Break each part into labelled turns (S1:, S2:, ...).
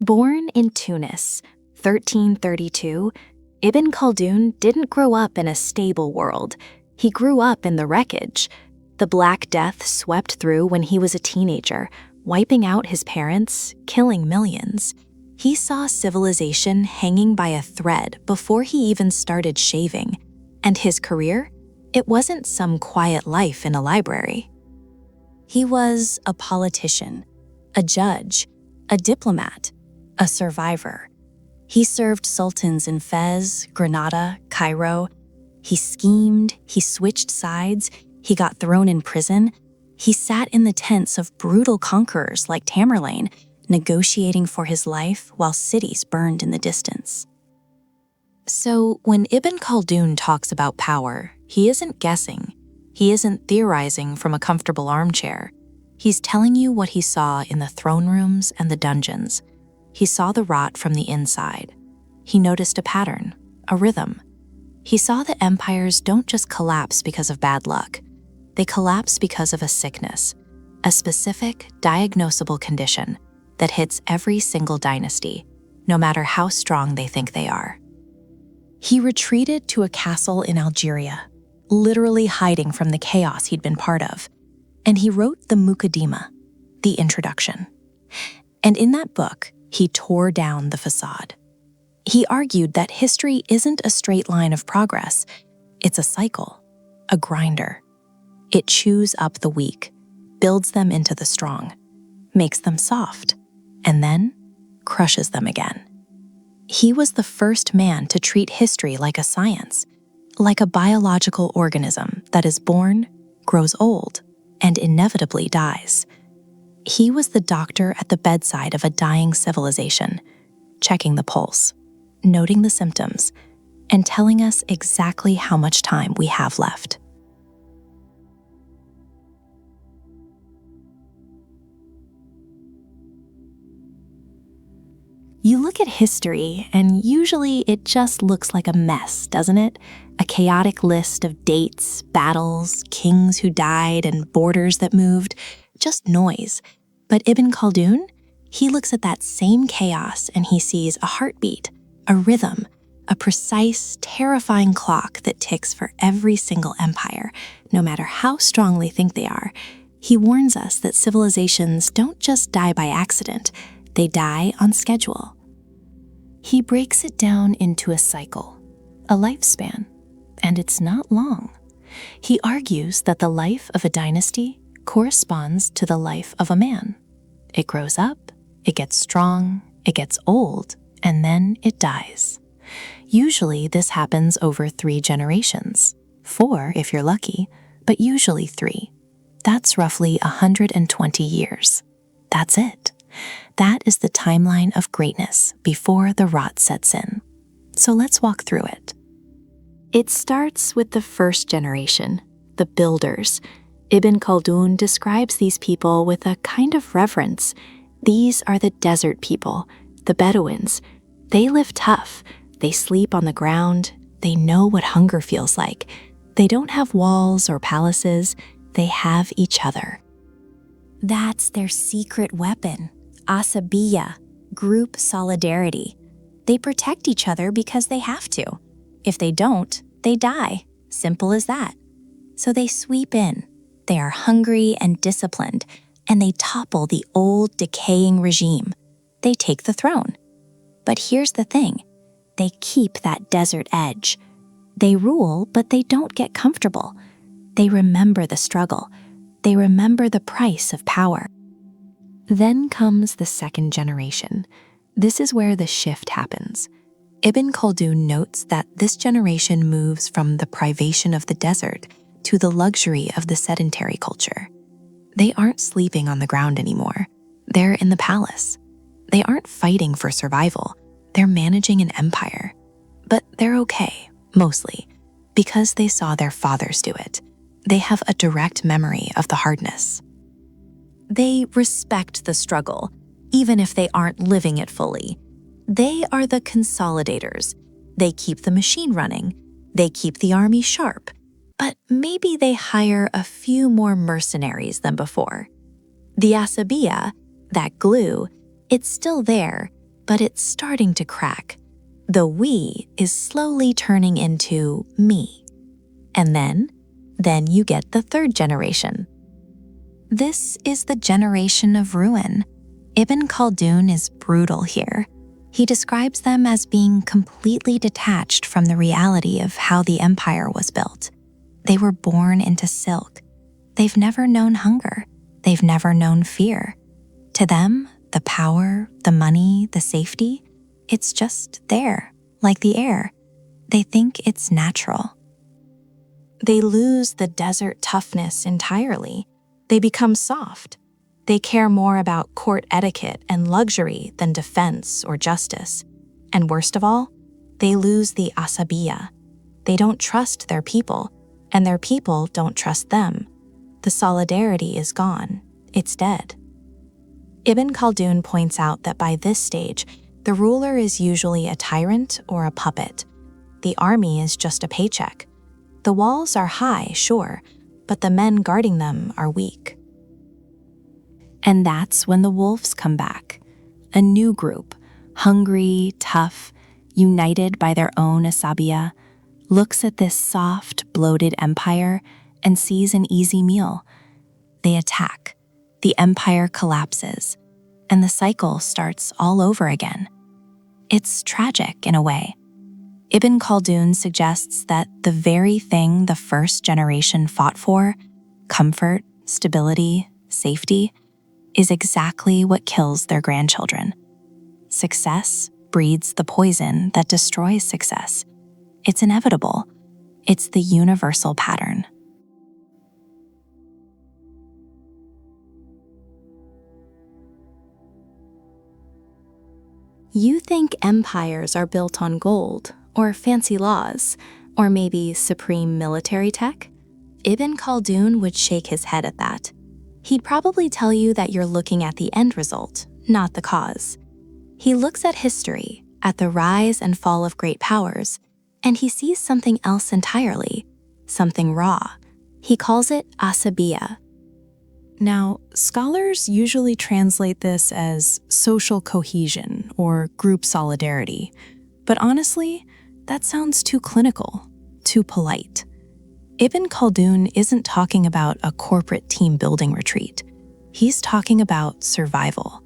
S1: Born in Tunis, 1332, Ibn Khaldun didn't grow up in a stable world. He grew up in the wreckage. The Black Death swept through when he was a teenager, wiping out his parents, killing millions. He saw civilization hanging by a thread before he even started shaving. And his career? It wasn't some quiet life in a library. He was a politician, a judge, a diplomat, a survivor. He served sultans in Fez, Granada, Cairo. He schemed, he switched sides, he got thrown in prison. He sat in the tents of brutal conquerors like Tamerlane, negotiating for his life while cities burned in the distance. So when Ibn Khaldun talks about power, he isn't guessing. He isn't theorizing from a comfortable armchair. He's telling you what he saw in the throne rooms and the dungeons. He saw the rot from the inside. He noticed a pattern, a rhythm. He saw that empires don't just collapse because of bad luck. They collapse because of a sickness, a specific, diagnosable condition that hits every single dynasty, no matter how strong they think they are. He retreated to a castle in Algeria, literally hiding from the chaos he'd been part of, and he wrote the Muqaddimah, the introduction. And in that book, he tore down the facade. He argued that history isn't a straight line of progress, it's a cycle, a grinder. It chews up the weak, builds them into the strong, makes them soft, and then crushes them again. He was the first man to treat history like a science, like a biological organism that is born, grows old, and inevitably dies. He was the doctor at the bedside of a dying civilization, checking the pulse, noting the symptoms, and telling us exactly how much time we have left. You look at history, and usually it just looks like a mess, doesn't it? A chaotic list of dates, battles, kings who died, and borders that moved. Just noise. But Ibn Khaldun, he looks at that same chaos and he sees a heartbeat, a rhythm, a precise, terrifying clock that ticks for every single empire, no matter how strong they think they are. He warns us that civilizations don't just die by accident, they die on schedule. He breaks it down into a cycle, a lifespan, and it's not long. He argues that the life of a dynasty corresponds to the life of a man. It grows up, it gets strong, it gets old, and then it dies. Usually this happens over 3 generations, 4 if you're lucky, but usually 3. That's roughly 120 years. That's it. That is the timeline of greatness before the rot sets in. So let's walk through it. It starts with the first generation, the builders. Ibn Khaldun describes these people with a kind of reverence. These are the desert people, the Bedouins. They live tough. They sleep on the ground. They know what hunger feels like. They don't have walls or palaces. They have each other. That's their secret weapon. Asabiyyah, group solidarity. They protect each other because they have to. If they don't, they die. Simple as that. So they sweep in. They are hungry and disciplined, and they topple the old, decaying regime. They take the throne. But here's the thing. They keep that desert edge. They rule, but they don't get comfortable. They remember the struggle. They remember the price of power. Then comes the second generation. This is where the shift happens. Ibn Khaldun notes that this generation moves from the privation of the desert to the luxury of the sedentary culture. They aren't sleeping on the ground anymore. They're in the palace. They aren't fighting for survival. They're managing an empire. But they're okay, mostly, because they saw their fathers do it. They have a direct memory of the hardness. They respect the struggle, even if they aren't living it fully. They are the consolidators. They keep the machine running. They keep the army sharp. But maybe they hire a few more mercenaries than before. The Asabiyyah, that glue, it's still there. but it's starting to crack. The we is slowly turning into me. And then you get the third generation. This is the generation of ruin. Ibn Khaldun is brutal here. He describes them as being completely detached from the reality of how the empire was built. They were born into silk. They've never known hunger. They've never known fear. To them, the power, the money, the safety, it's just there, like the air. They think it's natural. They lose the desert toughness entirely. They become soft. They care more about court etiquette and luxury than defense or justice. And worst of all, they lose the Asabiyyah. They don't trust their people, and their people don't trust them. The solidarity is gone. It's dead. Ibn Khaldun points out that by this stage, the ruler is usually a tyrant or a puppet. The army is just a paycheck. The walls are high, sure, but the men guarding them are weak. And that's when the wolves come back. A new group, hungry, tough, united by their own Asabiyyah, looks at this soft, bloated empire and sees an easy meal. They attack. The empire collapses, and the cycle starts all over again. It's tragic in a way. Ibn Khaldun suggests that the very thing the first generation fought for, comfort, stability, safety, is exactly what kills their grandchildren. Success breeds the poison that destroys success. It's inevitable. It's the universal pattern. You think empires are built on gold, or fancy laws, or maybe supreme military tech? Ibn Khaldun would shake his head at that. He'd probably tell you that you're looking at the end result, not the cause. He looks at history, at the rise and fall of great powers, and he sees something else entirely, something raw. He calls it Asabiyyah. Now, scholars usually translate this as social cohesion or group solidarity, but honestly, that sounds too clinical, too polite. Ibn Khaldun isn't talking about a corporate team-building retreat. He's talking about survival.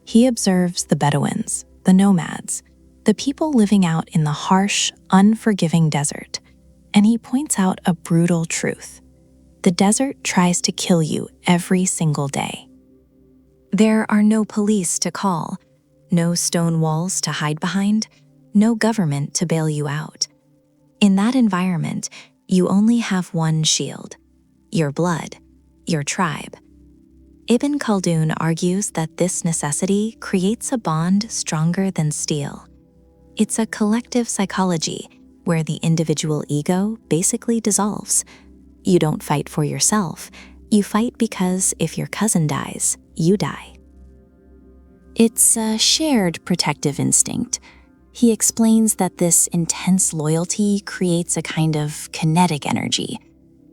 S1: He observes the Bedouins, the nomads, the people living out in the harsh, unforgiving desert, and he points out a brutal truth. The desert tries to kill you every single day. There are no police to call, no stone walls to hide behind, no government to bail you out. In that environment, you only have one shield: your blood, your tribe. Ibn Khaldun argues that this necessity creates a bond stronger than steel. It's a collective psychology where the individual ego basically dissolves. You don't fight for yourself. You fight because if your cousin dies, you die. It's a shared protective instinct. He explains that this intense loyalty creates a kind of kinetic energy.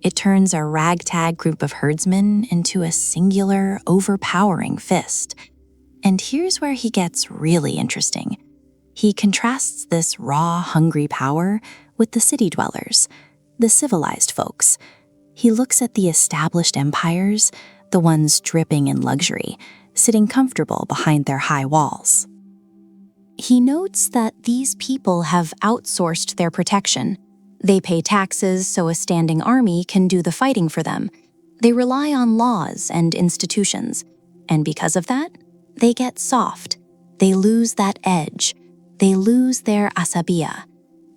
S1: It turns a ragtag group of herdsmen into a singular, overpowering fist. And here's where he gets really interesting. He contrasts this raw, hungry power with the city dwellers, the civilized folks. He looks at the established empires, the ones dripping in luxury, sitting comfortable behind their high walls. He notes that these people have outsourced their protection. They pay taxes so a standing army can do the fighting for them. They rely on laws and institutions. And because of that, they get soft. They lose that edge. They lose their asabiyyah.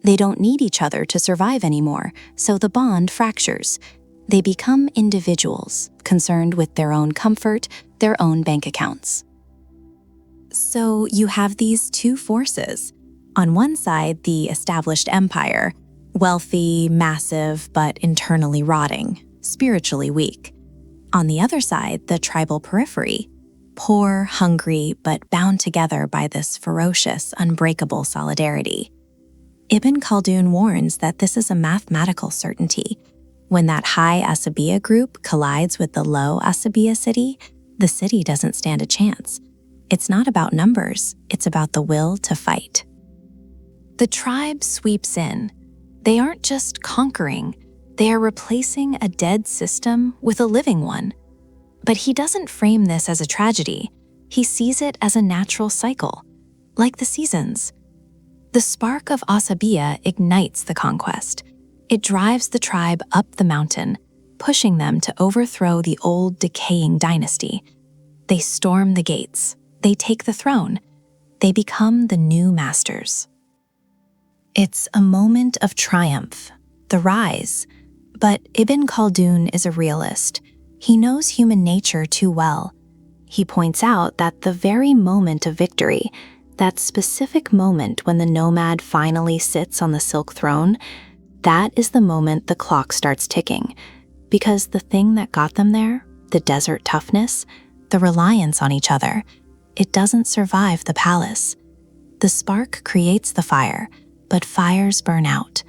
S1: They don't need each other to survive anymore, so the bond fractures. They become individuals, concerned with their own comfort, their own bank accounts. So you have these two forces. On one side, the established empire, wealthy, massive, but internally rotting, spiritually weak. On the other side, the tribal periphery, poor, hungry, but bound together by this ferocious, unbreakable solidarity. Ibn Khaldun warns that this is a mathematical certainty. When that high Asabiyyah group collides with the low Asabiyyah city, the city doesn't stand a chance. It's not about numbers, it's about the will to fight. The tribe sweeps in. They aren't just conquering, they are replacing a dead system with a living one. But he doesn't frame this as a tragedy. He sees it as a natural cycle, like the seasons. The spark of Asabiyyah ignites the conquest. It drives the tribe up the mountain, pushing them to overthrow the old decaying dynasty. They storm the gates. They take the throne. They become the new masters. It's a moment of triumph, the rise. But Ibn Khaldun is a realist. He knows human nature too well. He points out that the very moment of victory, that specific moment when the nomad finally sits on the silk throne, that is the moment the clock starts ticking. Because the thing that got them there, the desert toughness, the reliance on each other, it doesn't survive the palace. The spark creates the fire, but fires burn out.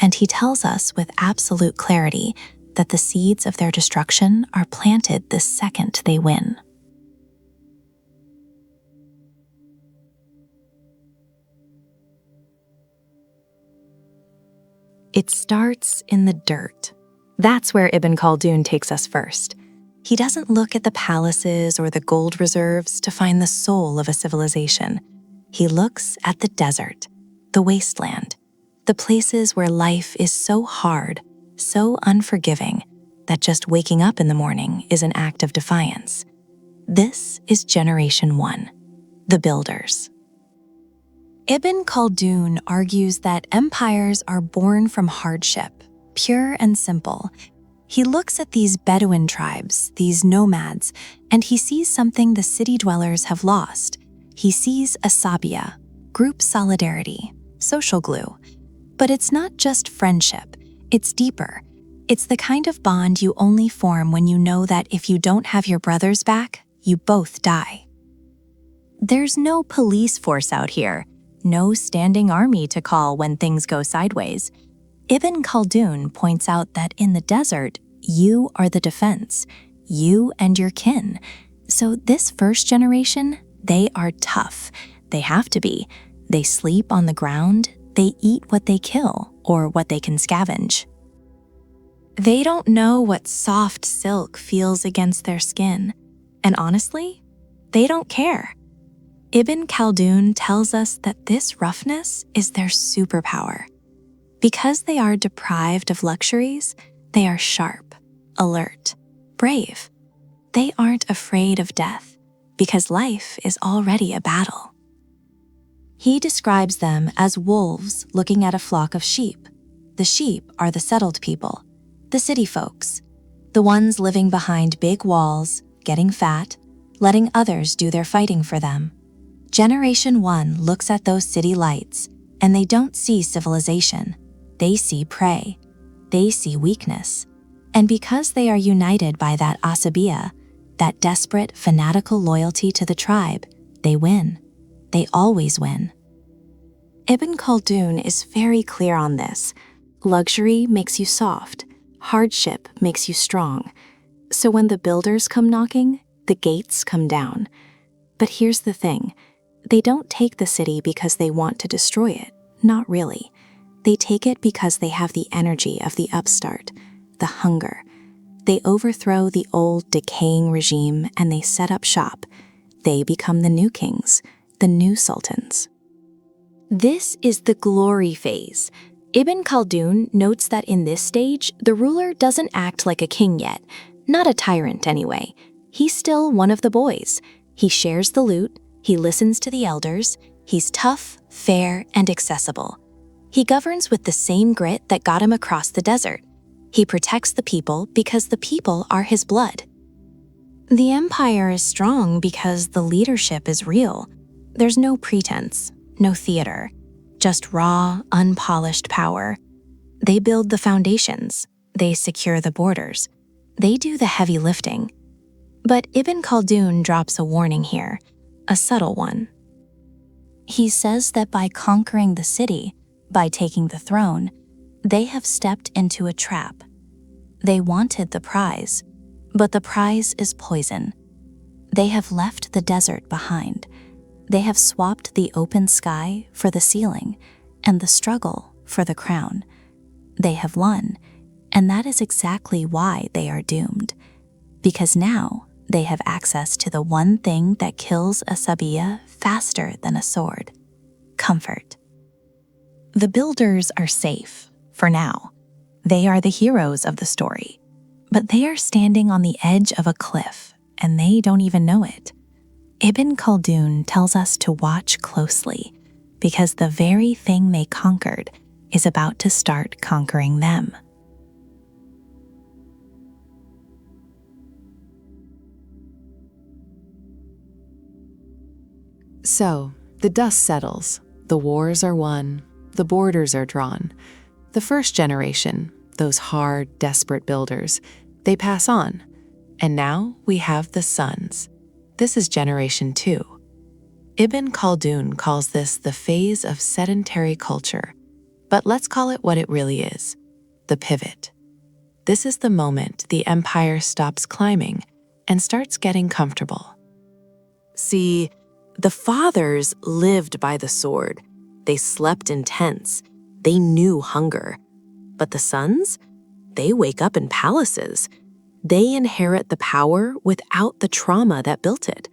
S1: And he tells us with absolute clarity that the seeds of their destruction are planted the second they win. It starts in the dirt. That's where Ibn Khaldun takes us first. He doesn't look at the palaces or the gold reserves to find the soul of a civilization. He looks at the desert, the wasteland, the places where life is so hard, so unforgiving, that just waking up in the morning is an act of defiance. This is Generation 1, the builders. Ibn Khaldun argues that empires are born from hardship, pure and simple. He looks at these Bedouin tribes, these nomads, and he sees something the city dwellers have lost. He sees Asabiyyah, group solidarity, social glue. But it's not just friendship, it's deeper. It's the kind of bond you only form when you know that if you don't have your brothers back, you both die. There's no police force out here, no standing army to call when things go sideways. Ibn Khaldun points out that in the desert, you are the defense, you and your kin. So this first generation, they are tough. They have to be. They sleep on the ground, they eat what they kill or what they can scavenge. They don't know what soft silk feels against their skin. And honestly, they don't care. Ibn Khaldun tells us that this roughness is their superpower. Because they are deprived of luxuries, they are sharp, alert, brave. They aren't afraid of death because life is already a battle. He describes them as wolves looking at a flock of sheep. The sheep are the settled people, the city folks, the ones living behind big walls, getting fat, letting others do their fighting for them. Generation 1 looks at those city lights, and they don't see civilization. They see prey. They see weakness. And because they are united by that Asabiyyah, that desperate, fanatical loyalty to the tribe, they win. They always win. Ibn Khaldun is very clear on this. Luxury makes you soft. Hardship makes you strong. So when the builders come knocking, the gates come down. But here's the thing. They don't take the city because they want to destroy it. Not really. They take it because they have the energy of the upstart, the hunger. They overthrow the old decaying regime and they set up shop. They become the new kings, the new sultans. This is the glory phase. Ibn Khaldun notes that in this stage, the ruler doesn't act like a king yet. Not a tyrant anyway. He's still one of the boys. He shares the loot. He listens to the elders. He's tough, fair, and accessible. He governs with the same grit that got him across the desert. He protects the people because the people are his blood. The empire is strong because the leadership is real. There's no pretense, no theater, just raw, unpolished power. They build the foundations. They secure the borders. They do the heavy lifting. But Ibn Khaldun drops a warning here, a subtle one. He says that by conquering the city, by taking the throne, they have stepped into a trap. They wanted the prize, but the prize is poison. They have left the desert behind. They have swapped the open sky for the ceiling and the struggle for the crown. They have won, and that is exactly why they are doomed. Because now they have access to the one thing that kills Asabiyyah faster than a sword: comfort. The builders are safe, for now. They are the heroes of the story. But they are standing on the edge of a cliff, and they don't even know it. Ibn Khaldun tells us to watch closely, because the very thing they conquered is about to start conquering them.
S2: So, the dust settles, the wars are won, the borders are drawn. The first generation, those hard, desperate builders, they pass on. And now we have the sons. This is generation 2. Ibn Khaldun calls this the phase of sedentary culture, but let's call it what it really is: the pivot. This is the moment the empire stops climbing and starts getting comfortable. See, the fathers lived by the sword. They slept in tents. They knew hunger. But the sons? They wake up in palaces. They inherit the power without the trauma that built it.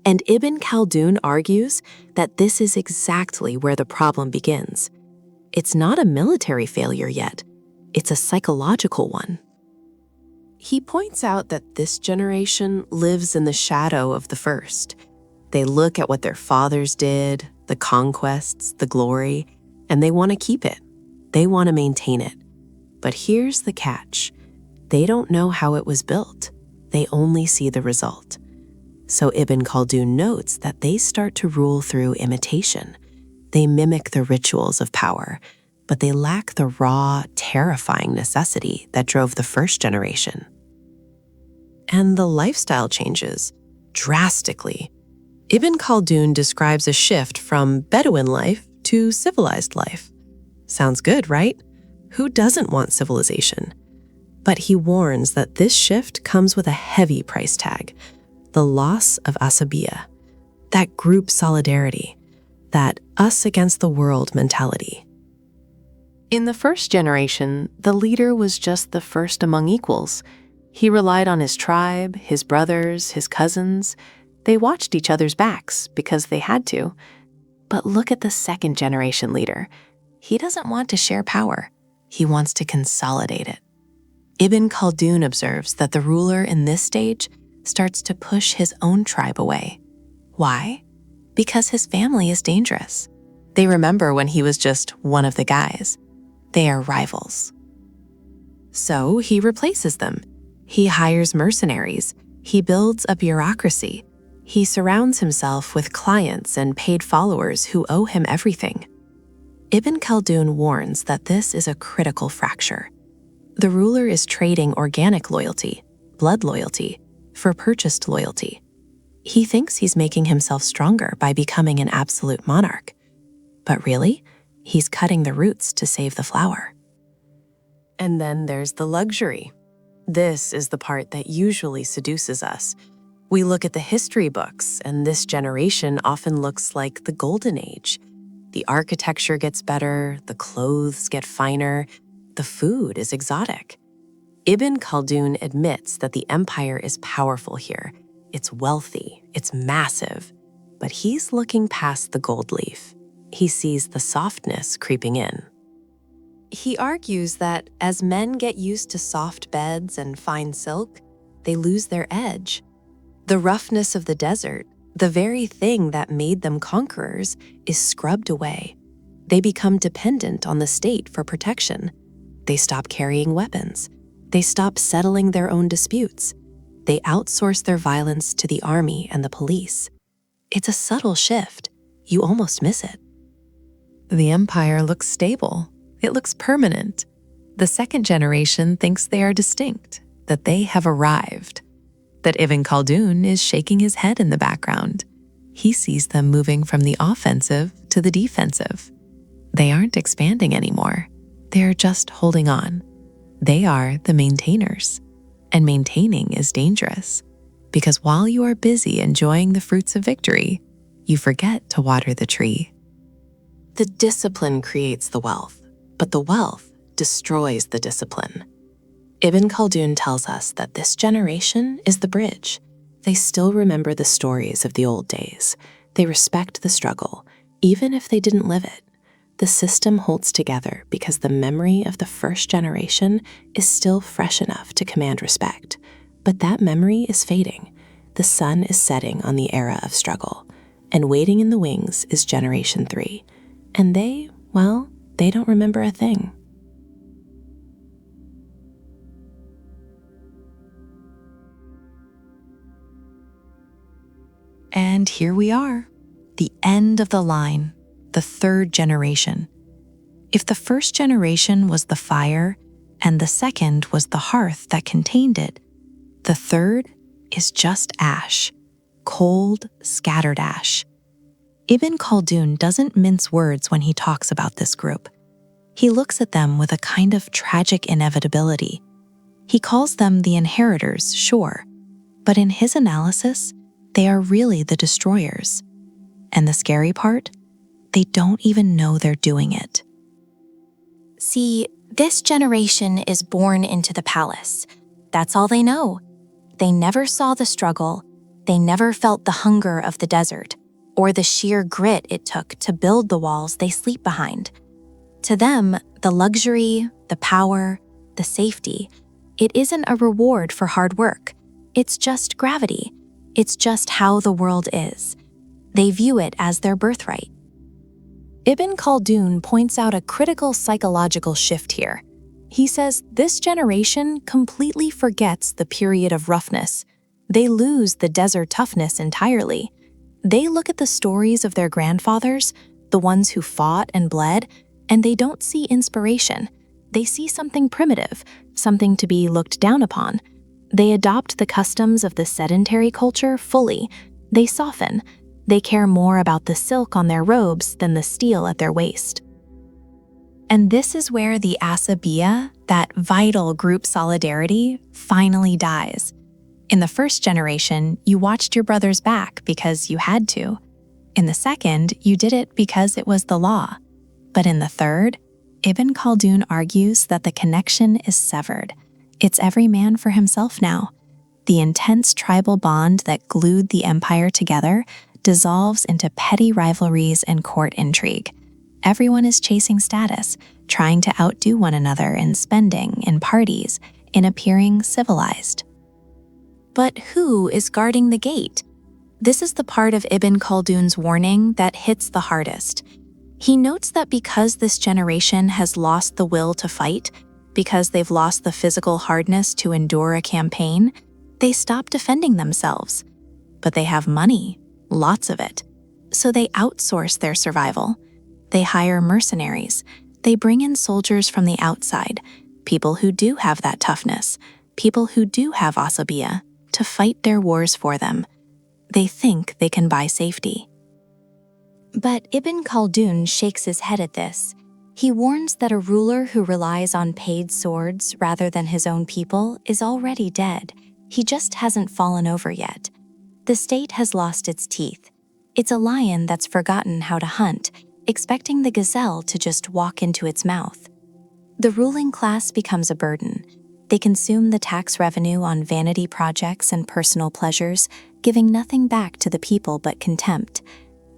S2: And Ibn Khaldun argues that this is exactly where the problem begins. It's not a military failure yet. It's a psychological one. He points out that this generation lives in the shadow of the first. They look at what their fathers did, the conquests, the glory, and they want to keep it. They want to maintain it. But here's the catch. They don't know how it was built. They only see the result. So Ibn Khaldun notes that they start to rule through imitation. They mimic the rituals of power, but they lack the raw, terrifying necessity that drove the first generation. And the lifestyle changes drastically. Ibn Khaldun describes a shift from Bedouin life to civilized life. Sounds good, right? Who doesn't want civilization? But he warns that this shift comes with a heavy price tag: the loss of Asabiyyah, that group solidarity, that us against the world mentality. In the first generation, the leader was just the first among equals. He relied on his tribe, his brothers, his cousins. They watched each other's backs because they had to. But look at the second generation leader. He doesn't want to share power. He wants to consolidate it. Ibn Khaldun observes that the ruler in this stage starts to push his own tribe away. Why? Because his family is dangerous. They remember when he was just one of the guys. They are rivals. So he replaces them. He hires mercenaries. He builds a bureaucracy. He surrounds himself with clients and paid followers who owe him everything. Ibn Khaldun warns that this is a critical fracture. The ruler is trading organic loyalty, blood loyalty, for purchased loyalty. He thinks he's making himself stronger by becoming an absolute monarch. But really, he's cutting the roots to save the flower. And then there's the luxury. This is the part that usually seduces us. We look at the history books, and this generation often looks like the golden age. The architecture gets better, the clothes get finer, the food is exotic. Ibn Khaldun admits that the empire is powerful here. It's wealthy, it's massive, but he's looking past the gold leaf. He sees the softness creeping in. He argues that as men get used to soft beds and fine silk, they lose their edge. The roughness of the desert, the very thing that made them conquerors, is scrubbed away. They become dependent on the state for protection. They stop carrying weapons. They stop settling their own disputes. They outsource their violence to the army and the police. It's a subtle shift. You almost miss it. The empire looks stable. It looks permanent. The second generation thinks they are distinct, that they have arrived. That Ibn Khaldun is shaking his head in the background. He sees them moving from the offensive to the defensive. They aren't expanding anymore. They're just holding on. They are the maintainers. And maintaining is dangerous. because while you are busy enjoying the fruits of victory, you forget to water the tree. The discipline creates the wealth, but the wealth destroys the discipline. Ibn Khaldun tells us that this generation is the bridge. They still remember the stories of the old days. They respect the struggle, even if they didn't live it. The system holds together because the memory of the first generation is still fresh enough to command respect. But that memory is fading. The sun is setting on the era of struggle, and waiting in the wings is Generation 3. And they don't remember a thing.
S1: And here we are, the end of the line, the third generation. If the first generation was the fire and the second was the hearth that contained it, the third is just ash, cold, scattered ash. Ibn Khaldun doesn't mince words when he talks about this group. He looks at them with a kind of tragic inevitability. He calls them the inheritors, sure, but in his analysis, they are really the destroyers. And the scary part? They don't even know they're doing it.
S3: See, this generation is born into the palace. That's all they know. They never saw the struggle. They never felt the hunger of the desert, or the sheer grit it took to build the walls they sleep behind. To them, the luxury, the power, the safety, it isn't a reward for hard work. It's just gravity. It's just how the world is. They view it as their birthright.
S1: Ibn Khaldun points out a critical psychological shift here. He says this generation completely forgets the period of roughness. They lose the desert toughness entirely. They look at the stories of their grandfathers, the ones who fought and bled, and they don't see inspiration. They see something primitive, something to be looked down upon. They adopt the customs of the sedentary culture fully. They soften. They care more about the silk on their robes than the steel at their waist. And this is where the Asabiyyah, that vital group solidarity, finally dies. In the first generation, you watched your brother's back because you had to. In the second, you did it because it was the law. But in the third, Ibn Khaldun argues that the connection is severed. It's every man for himself now. The intense tribal bond that glued the empire together dissolves into petty rivalries and court intrigue. Everyone is chasing status, trying to outdo one another in spending, in parties, in appearing civilized. But who is guarding the gate? This is the part of Ibn Khaldun's warning that hits the hardest. He notes that because this generation has lost the will to fight, because they've lost the physical hardness to endure a campaign, they stop defending themselves. But they have money, lots of it. So they outsource their survival. They hire mercenaries. They bring in soldiers from the outside, people who do have that toughness, people who do have Asabiyyah, to fight their wars for them. They think they can buy safety.
S3: But Ibn Khaldun shakes his head at this. He warns that a ruler who relies on paid swords rather than his own people is already dead. He just hasn't fallen over yet. The state has lost its teeth. It's a lion that's forgotten how to hunt, expecting the gazelle to just walk into its mouth. The ruling class becomes a burden. They consume the tax revenue on vanity projects and personal pleasures, giving nothing back to the people but contempt.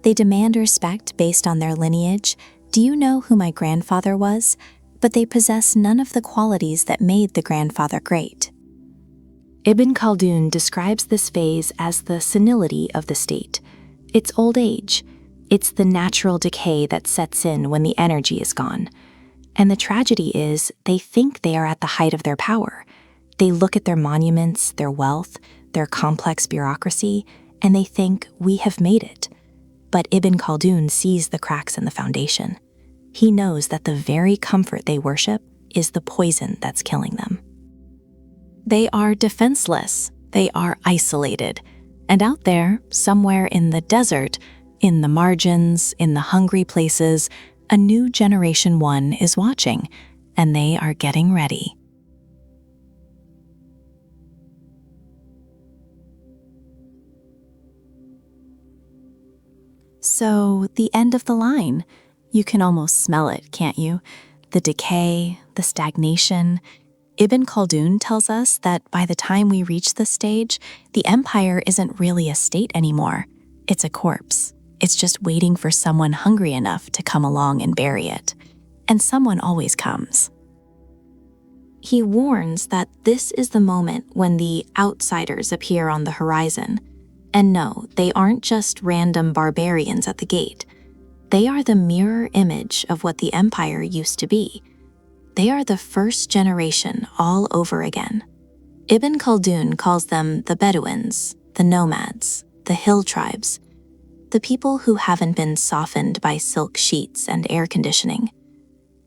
S3: They demand respect based on their lineage. Do you know who my grandfather was? But they possess none of the qualities that made the grandfather great. Ibn Khaldun describes this phase as the senility of the state. It's old age. It's the natural decay that sets in when the energy is gone. And the tragedy is they think they are at the height of their power. They look at their monuments, their wealth, their complex bureaucracy, and they think we have made it. But Ibn Khaldun sees the cracks in the foundation. He knows that the very comfort they worship is the poison that's killing them. They are defenseless. They are isolated. And out there, somewhere in the desert, in the margins, in the hungry places, a new Generation 1 is watching, and they are getting ready.
S1: So, the end of the line. You can almost smell it, can't you? The decay, the stagnation. Ibn Khaldun tells us that by the time we reach this stage, the empire isn't really a state anymore. It's a corpse. It's just waiting for someone hungry enough to come along and bury it. And someone always comes. He warns that this is the moment when the outsiders appear on the horizon. And no, they aren't just random barbarians at the gate. They are the mirror image of what the empire used to be. They are the first generation all over again. Ibn Khaldun calls them the Bedouins, the nomads, the hill tribes, the people who haven't been softened by silk sheets and air conditioning.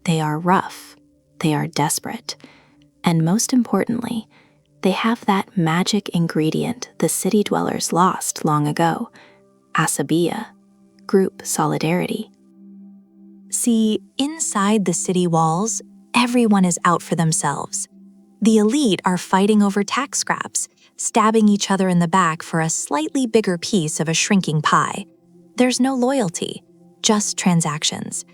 S1: They are rough, they are desperate, and most importantly, they have that magic ingredient the city dwellers lost long ago, Asabiyyah, group solidarity. See, inside the city walls, everyone is out for themselves. The elite are fighting over tax scraps, stabbing each other in the back for a slightly bigger piece of a shrinking pie. There's no loyalty, just transactions.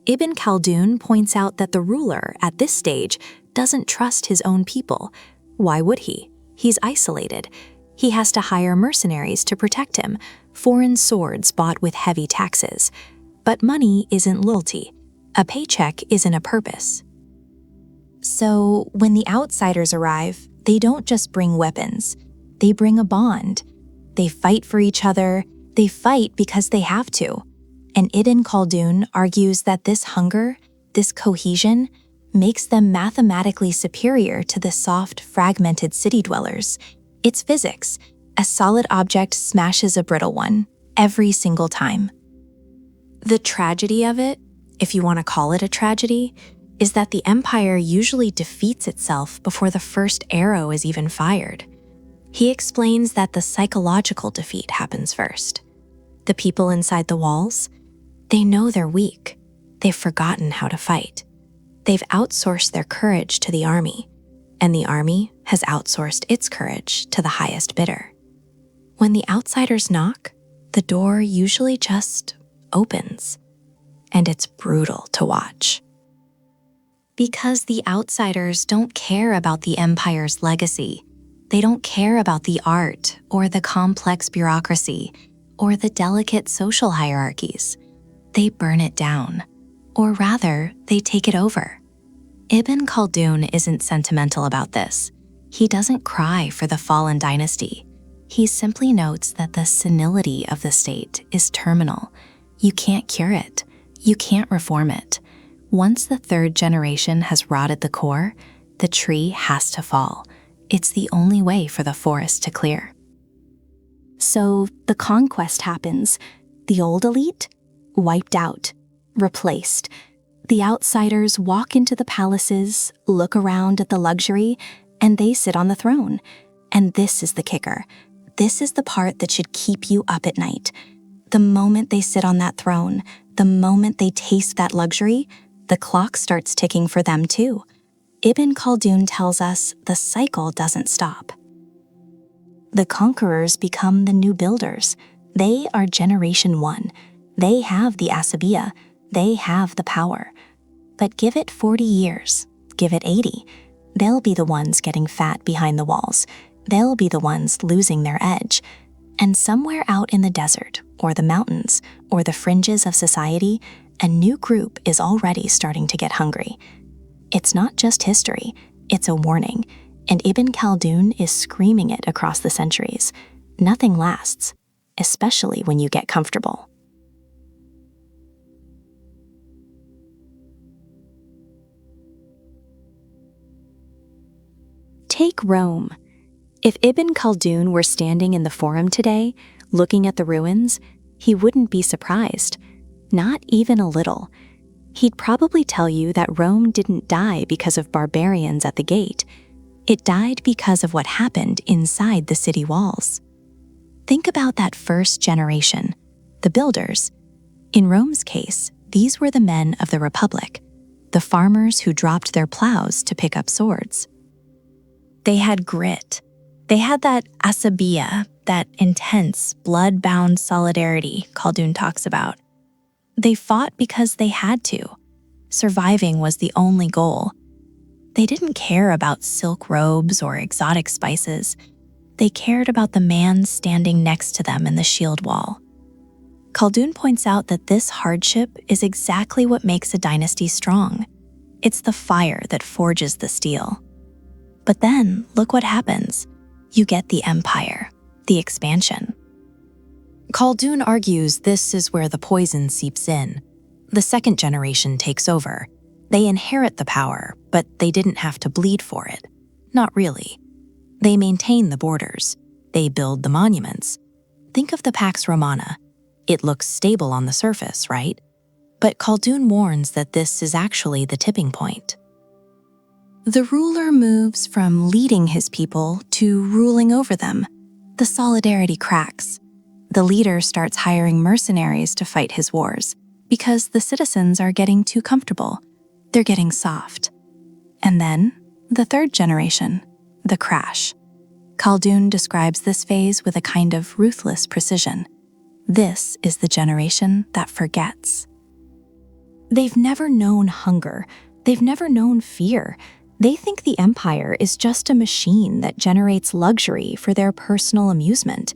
S1: Ibn Khaldun points out that the ruler, at this stage, doesn't trust his own people. Why would he? He's isolated. He has to hire mercenaries to protect him, foreign swords bought with heavy taxes. But money isn't loyalty. A paycheck isn't a purpose. So, when the outsiders arrive, they don't just bring weapons. They bring a bond. They fight for each other. They fight because they have to. And Ibn Khaldun argues that this hunger, this cohesion, makes them mathematically superior to the soft, fragmented city dwellers. It's physics. A solid object smashes a brittle one, every single time. The tragedy of it, if you want to call it a tragedy, is that the empire usually defeats itself before the first arrow is even fired. He explains that the psychological defeat happens first. The people inside the walls, they know they're weak. They've forgotten how to fight. They've outsourced their courage to the army, and the army has outsourced its courage to the highest bidder. When the outsiders knock, the door usually just opens, and it's brutal to watch. Because the outsiders don't care about the empire's legacy. They don't care about the art or the complex bureaucracy or the delicate social hierarchies. They burn it down, or rather, they take it over. Ibn Khaldun isn't sentimental about this. He doesn't cry for the fallen dynasty. He simply notes that the senility of the state is terminal. You can't cure it. You can't reform it. Once the third generation has rotted the core, the tree has to fall. It's the only way for the forest to clear. So the conquest happens. The old elite? Wiped out. Replaced. The outsiders walk into the palaces, look around at the luxury, and they sit on the throne. And this is the kicker. This is the part that should keep you up at night. The moment they sit on that throne, the moment they taste that luxury, the clock starts ticking for them too. Ibn Khaldun tells us the cycle doesn't stop. The conquerors become the new builders. They are generation one. They have the Asabiyyah. They have the power. But give it 40 years, give it 80. They'll be the ones getting fat behind the walls. They'll be the ones losing their edge. And somewhere out in the desert, or the mountains, or the fringes of society, a new group is already starting to get hungry. It's not just history, it's a warning, and Ibn Khaldun is screaming it across the centuries. Nothing lasts, especially when you get comfortable. Take Rome. If Ibn Khaldun were standing in the Forum today, looking at the ruins, he wouldn't be surprised. Not even a little. He'd probably tell you that Rome didn't die because of barbarians at the gate. It died because of what happened inside the city walls. Think about that first generation, the builders. In Rome's case, these were the men of the Republic, the farmers who dropped their plows to pick up swords. They had grit. They had that Asabiyyah, that intense, blood-bound solidarity Khaldun talks about. They fought because they had to. Surviving was the only goal. They didn't care about silk robes or exotic spices. They cared about the man standing next to them in the shield wall. Khaldun points out that this hardship is exactly what makes a dynasty strong. It's the fire that forges the steel. But then, look what happens. You get the empire, the expansion. Khaldun argues this is where the poison seeps in. The second generation takes over. They inherit the power, but they didn't have to bleed for it. Not really. They maintain the borders. They build the monuments. Think of the Pax Romana. It looks stable on the surface, right? But Khaldun warns that this is actually the tipping point. The ruler moves from leading his people to ruling over them. The solidarity cracks. The leader starts hiring mercenaries to fight his wars because the citizens are getting too comfortable. They're getting soft. And then, the third generation, the crash. Khaldun describes this phase with a kind of ruthless precision. This is the generation that forgets. They've never known hunger. They've never known fear. They think the empire is just a machine that generates luxury for their personal amusement.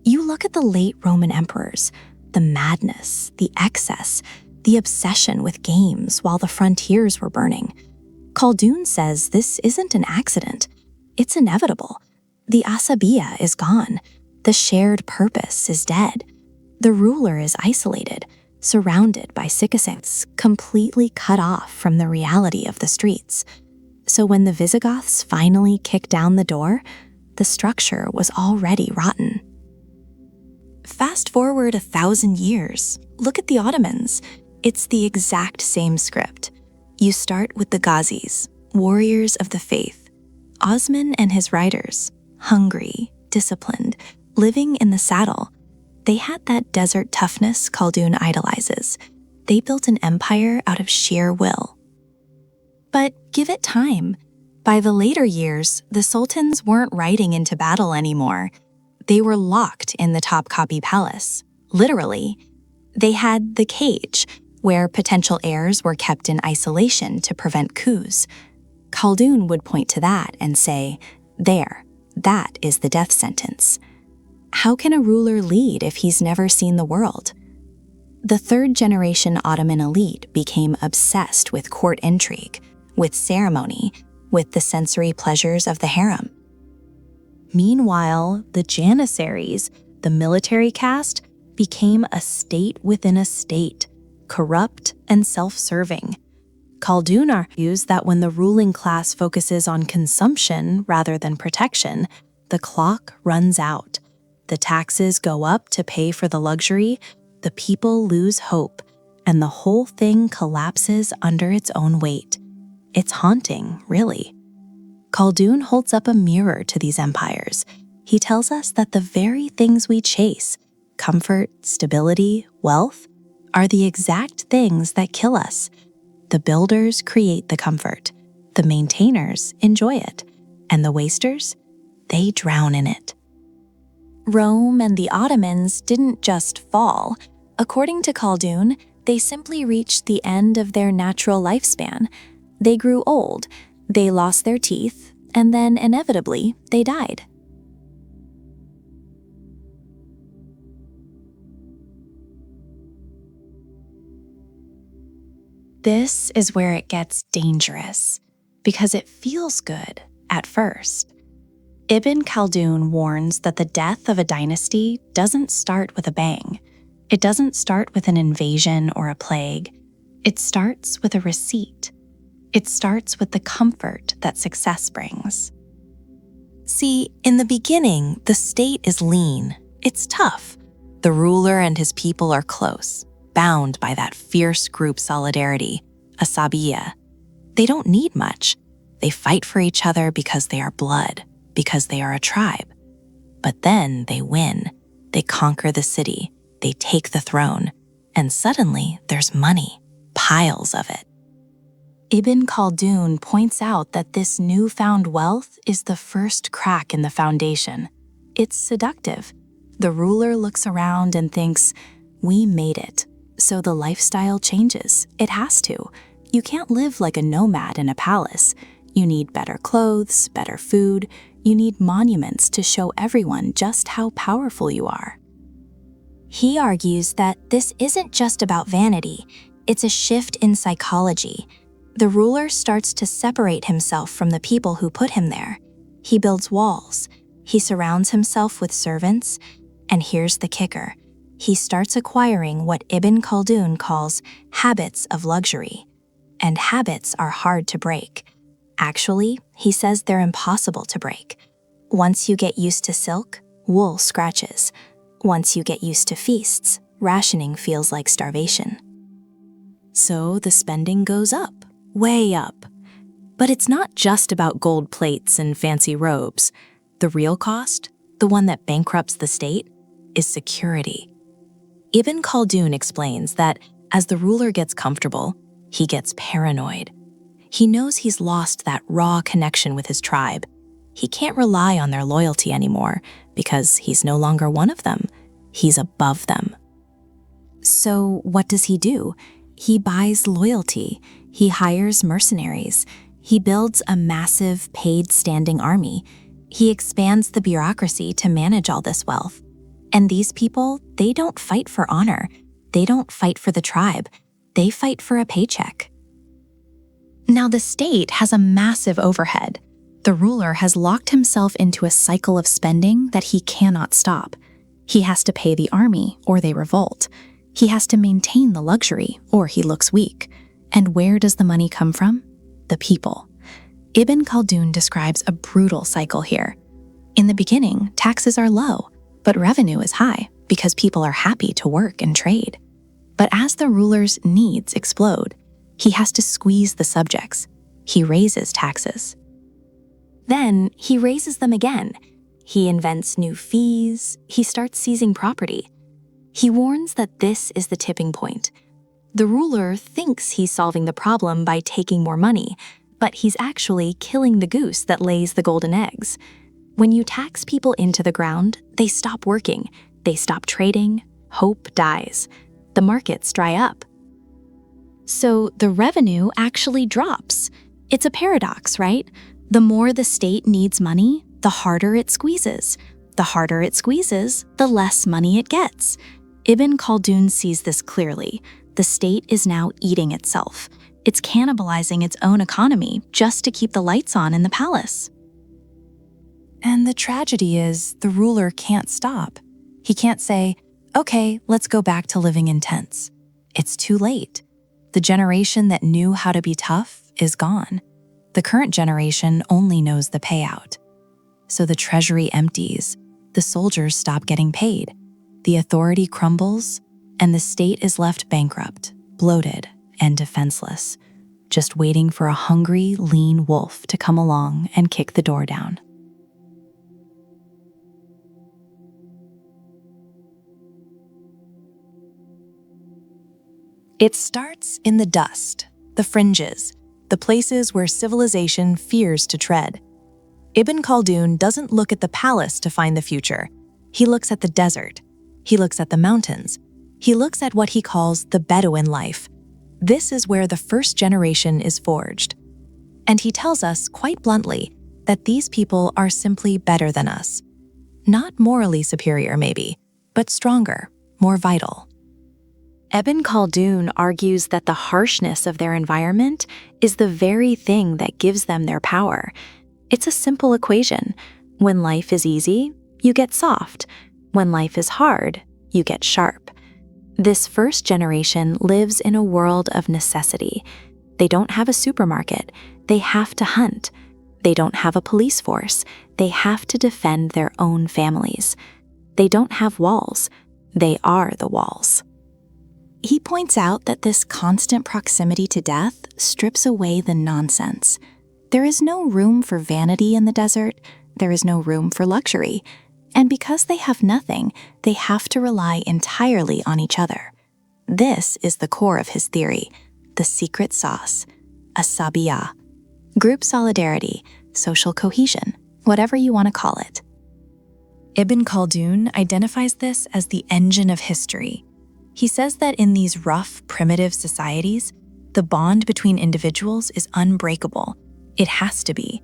S1: You look at the late Roman emperors, the madness, the excess, the obsession with games while the frontiers were burning. Khaldun says this isn't an accident. It's inevitable. The Asabiyyah is gone. The shared purpose is dead. The ruler is isolated, surrounded by citizens, completely cut off from the reality of the streets. So when the Visigoths finally kicked down the door, the structure was already rotten. Fast forward 1,000 years, look at the Ottomans. It's the exact same script. You start with the Ghazis, warriors of the faith. Osman and his riders, hungry, disciplined, living in the saddle. They had that desert toughness Khaldun idolizes. They built an empire out of sheer will. But give it time. By the later years, the sultans weren't riding into battle anymore. They were locked in the Topkapi Palace, literally. They had the cage, where potential heirs were kept in isolation to prevent coups. Khaldun would point to that and say, that is the death sentence. How can a ruler lead if he's never seen the world? The third-generation Ottoman elite became obsessed with court intrigue, with ceremony, with the sensory pleasures of the harem. Meanwhile, the Janissaries, the military caste, became a state within a state, corrupt and self-serving. Khaldun argues that when the ruling class focuses on consumption rather than protection, the clock runs out. The taxes go up to pay for the luxury, the people lose hope, and the whole thing collapses under its own weight. It's haunting, really. Khaldun holds up a mirror to these empires. He tells us that the very things we chase, comfort, stability, wealth, are the exact things that kill us. The builders create the comfort, the maintainers enjoy it, and the wasters, they drown in it. Rome and the Ottomans didn't just fall. According to Khaldun, they simply reached the end of their natural lifespan. They grew old, they lost their teeth, and then inevitably, they died. This is where it gets dangerous, because it feels good at first. Ibn Khaldun warns that the death of a dynasty doesn't start with a bang. It doesn't start with an invasion or a plague. It starts with a receipt. It starts with the comfort that success brings. See, in the beginning, the state is lean. It's tough. The ruler and his people are close, bound by that fierce group solidarity, Asabiyyah. They don't need much. They fight for each other because they are blood, because they are a tribe. But then they win. They conquer the city. They take the throne. And suddenly there's money, piles of it. Ibn Khaldun points out that this newfound wealth is the first crack in the foundation. It's seductive. The ruler looks around and thinks, we made it. So the lifestyle changes. It has to. You can't live like a nomad in a palace. You need better clothes, better food. You need monuments to show everyone just how powerful you are.
S3: He argues that this isn't just about vanity, it's a shift in psychology. The ruler starts to separate himself from the people who put him there. He builds walls. He surrounds himself with servants. And here's the kicker. He starts acquiring what Ibn Khaldun calls habits of luxury. And habits are hard to break. Actually, he says they're impossible to break. Once you get used to silk, wool scratches. Once you get used to feasts, rationing feels like starvation.
S1: So the spending goes up, way up. But it's not just about gold plates and fancy robes. The real cost, the one that bankrupts the state, is security. Ibn Khaldun explains that as the ruler gets comfortable, he gets paranoid. He knows he's lost that raw connection with his tribe. He can't rely on their loyalty anymore because he's no longer one of them. He's above them. So what does he do? He buys loyalty. He hires mercenaries. He builds a massive paid standing army. He expands the bureaucracy to manage all this wealth. And these people, they don't fight for honor. They don't fight for the tribe. They fight for a paycheck. Now the state has a massive overhead. The ruler has locked himself into a cycle of spending that he cannot stop. He has to pay the army or they revolt. He has to maintain the luxury or he looks weak. And where does the money come from? The people. Ibn Khaldun describes a brutal cycle here. In the beginning, taxes are low, but revenue is high because people are happy to work and trade. But as the ruler's needs explode, he has to squeeze the subjects. He raises taxes. Then he raises them again. He invents new fees. He starts seizing property. He warns that this is the tipping point. The ruler thinks he's solving the problem by taking more money, but he's actually killing the goose that lays the golden eggs. When you tax people into the ground, they stop working, they stop trading, hope dies. The markets dry up. So the revenue actually drops. It's a paradox, right? The more the state needs money, the harder it squeezes. The harder it squeezes, the less money it gets. Ibn Khaldun sees this clearly. The state is now eating itself. It's cannibalizing its own economy just to keep the lights on in the palace. And the tragedy is the ruler can't stop. He can't say, okay, let's go back to living in tents. It's too late. The generation that knew how to be tough is gone. The current generation only knows the payout. So the treasury empties, the soldiers stop getting paid, the authority crumbles, and the state is left bankrupt, bloated, and defenseless, just waiting for a hungry, lean wolf to come along and kick the door down. It starts in the dust, the fringes, the places where civilization fears to tread. Ibn Khaldun doesn't look at the palace to find the future. He looks at the desert. He looks at the mountains. He looks at what he calls the Bedouin life. This is where the first generation is forged. And he tells us quite bluntly that these people are simply better than us. Not morally superior, maybe, but stronger, more vital. Ibn Khaldun argues that the harshness of their environment is the very thing that gives them their power. It's a simple equation. When life is easy, you get soft. When life is hard, you get sharp. This first generation lives in a world of necessity. They don't have a supermarket. They have to hunt. They don't have a police force. They have to defend their own families. They don't have walls. They are the walls. He points out that this constant proximity to death strips away the nonsense. There is no room for vanity in the desert. There is no room for luxury. And because they have nothing, they have to rely entirely on each other. This is the core of his theory, the secret sauce, Asabiyyah, group solidarity, social cohesion, whatever you want to call it.
S3: Ibn Khaldun identifies this as the engine of history. He says that in these rough, primitive societies, the bond between individuals is unbreakable. It has to be.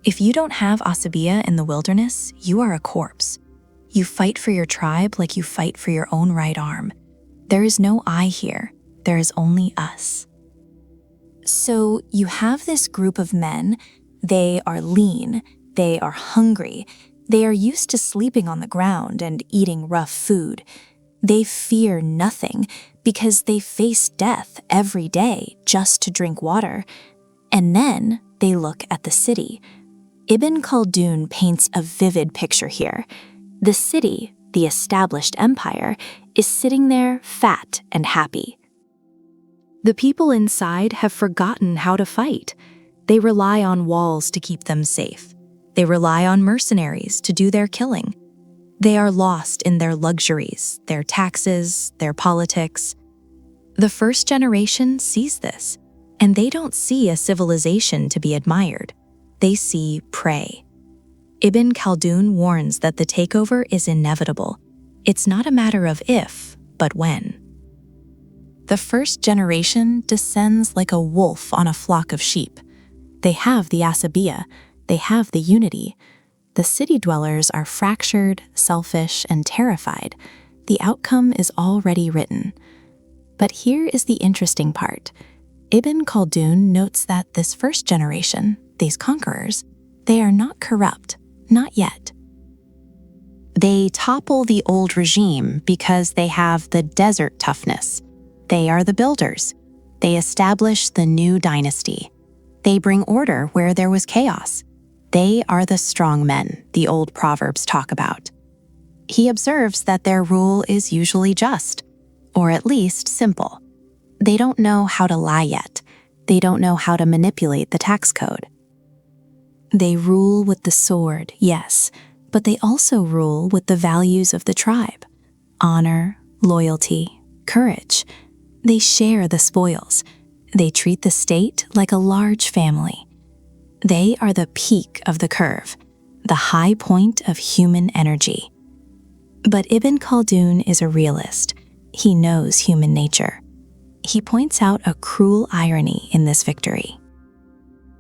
S3: If you don't have Asabiyyah in the wilderness, you are a corpse. You fight for your tribe like you fight for your own right arm. There is no I here. There is only us. So you have this group of men. They are lean. They are hungry. They are used to sleeping on the ground and eating rough food. They fear nothing because they face death every day just to drink water. And then they look at the city. Ibn Khaldun paints a vivid picture here. The city, the established empire, is sitting there fat and happy. The people inside have forgotten how to fight. They rely on walls to keep them safe. They rely on mercenaries to do their killing. They are lost in their luxuries, their taxes, their politics. The first generation sees this, and they don't see a civilization to be admired. They see prey. Ibn Khaldun warns that the takeover is inevitable. It's not a matter of if, but when. The first generation descends like a wolf on a flock of sheep. They have the Asabiyyah, they have the unity. The city dwellers are fractured, selfish, and terrified. The outcome is already written. But here is the interesting part. Ibn Khaldun notes that this first generation, these conquerors, they are not corrupt, not yet. They topple the old regime because they have the desert toughness. They are the builders. They establish the new dynasty. They bring order where there was chaos. They are the strong men the old proverbs talk about. He observes that their rule is usually just, or at least simple. They don't know how to lie yet. They don't know how to manipulate the tax code. They rule with the sword, yes, but they also rule with the values of the tribe: honor, loyalty, courage. They share the spoils. They treat the state like a large family. They are the peak of the curve, the high point of human energy. But Ibn Khaldun is a realist. He knows human nature. He points out a cruel irony in this victory.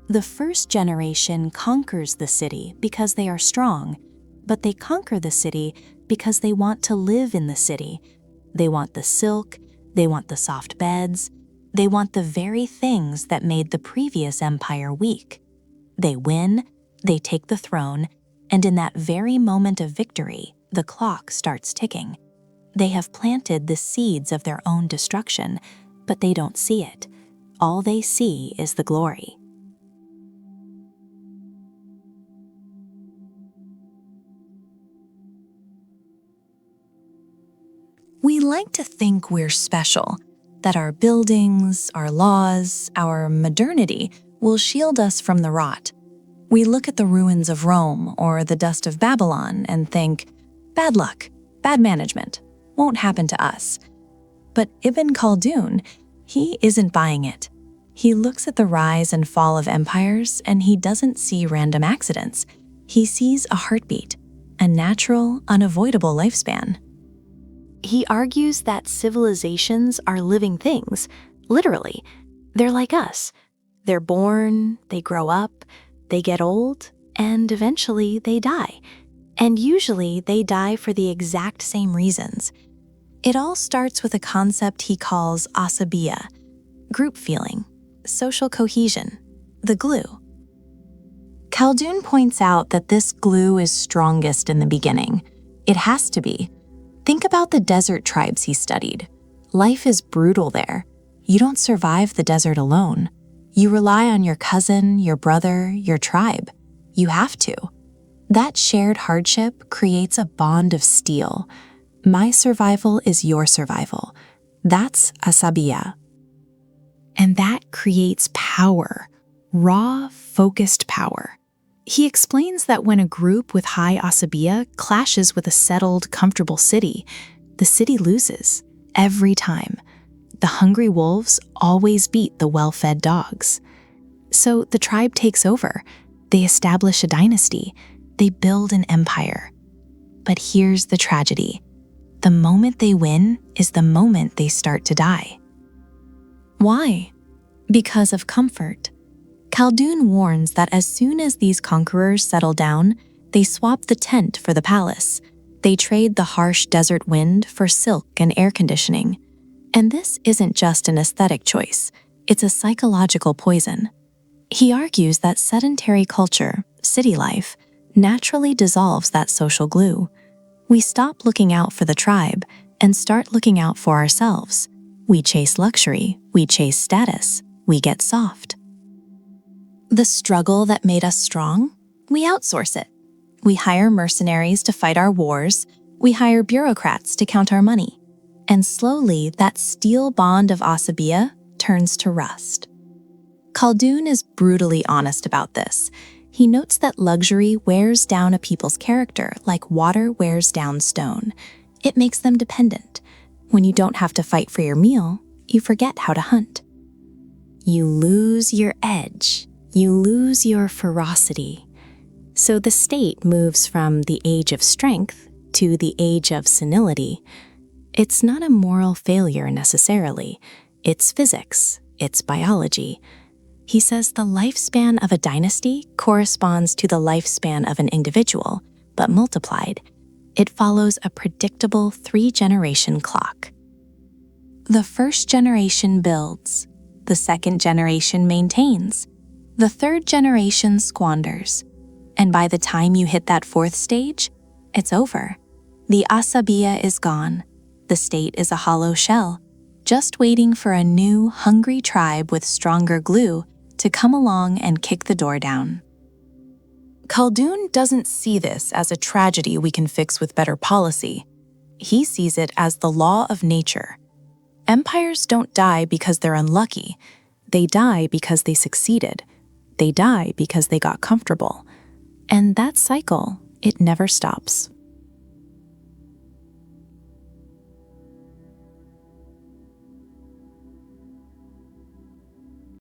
S3: The first generation conquers the city because they are strong, but they conquer the city because they want to live in the city. They want the silk, they want the soft beds, they want the very things that made the previous empire weak. They win, they take the throne, and in that very moment of victory, the clock starts ticking. They have planted the seeds of their own destruction, but they don't see it. All they see is the glory. We like to think we're special, that our buildings, our laws, our modernity will shield us from the rot. We look at the ruins of Rome or the dust of Babylon and think, bad luck, bad management, won't happen to us. But Ibn Khaldun, he isn't buying it. He looks at the rise and fall of empires and he doesn't see random accidents. He sees a heartbeat, a natural, unavoidable lifespan. He argues that civilizations are living things, literally. They're like us. They're born, they grow up, they get old, and eventually they die. And usually they die for the exact same reasons. It all starts with a concept he calls Asabiyyah, group feeling, social cohesion, the glue. Khaldun points out that this glue is strongest in the beginning. It has to be. Think about the desert tribes he studied. Life is brutal there. You don't survive the desert alone. You rely on your cousin, your brother, your tribe. You have to. That shared hardship creates a bond of steel. My survival is your survival. That's Asabiyyah. And that creates power, raw, focused power. He explains that when a group with high Asabiyyah clashes with a settled, comfortable city, the city loses, every time. The hungry wolves always beat the well-fed dogs. So the tribe takes over. They establish a dynasty. They build an empire.
S1: But here's the tragedy. The moment they win is the moment they start to die. Why? Because of comfort. Khaldun warns that as soon as these conquerors settle down, they swap the tent for the palace. They trade the harsh desert wind for silk and air conditioning. And this isn't just an aesthetic choice, it's a psychological poison. He argues that sedentary culture, city life, naturally dissolves that social glue. We stop looking out for the tribe and start looking out for ourselves. We chase luxury, we chase status, we get soft. The struggle that made us strong, we outsource it. We hire mercenaries to fight our wars, we hire bureaucrats to count our money. And slowly, that steel bond of Asabiyyah turns to rust. Khaldun is brutally honest about this. He notes that luxury wears down a people's character like water wears down stone. It makes them dependent. When you don't have to fight for your meal, you forget how to hunt. You lose your edge. You lose your ferocity. So the state moves from the age of strength to the age of senility. It's not a moral failure necessarily. It's physics. It's biology. He says the lifespan of a dynasty corresponds to the lifespan of an individual, but multiplied. It follows a predictable 3-generation clock. The first generation builds. The second generation maintains. The third generation squanders. And by the time you hit that 4th stage, it's over. The Asabiyyah is gone. The state is a hollow shell, just waiting for a new, hungry tribe with stronger glue to come along and kick the door down. Khaldun doesn't see this as a tragedy we can fix with better policy. He sees it as the law of nature. Empires don't die because they're unlucky. They die because they succeeded. They die because they got comfortable. And that cycle, it never stops.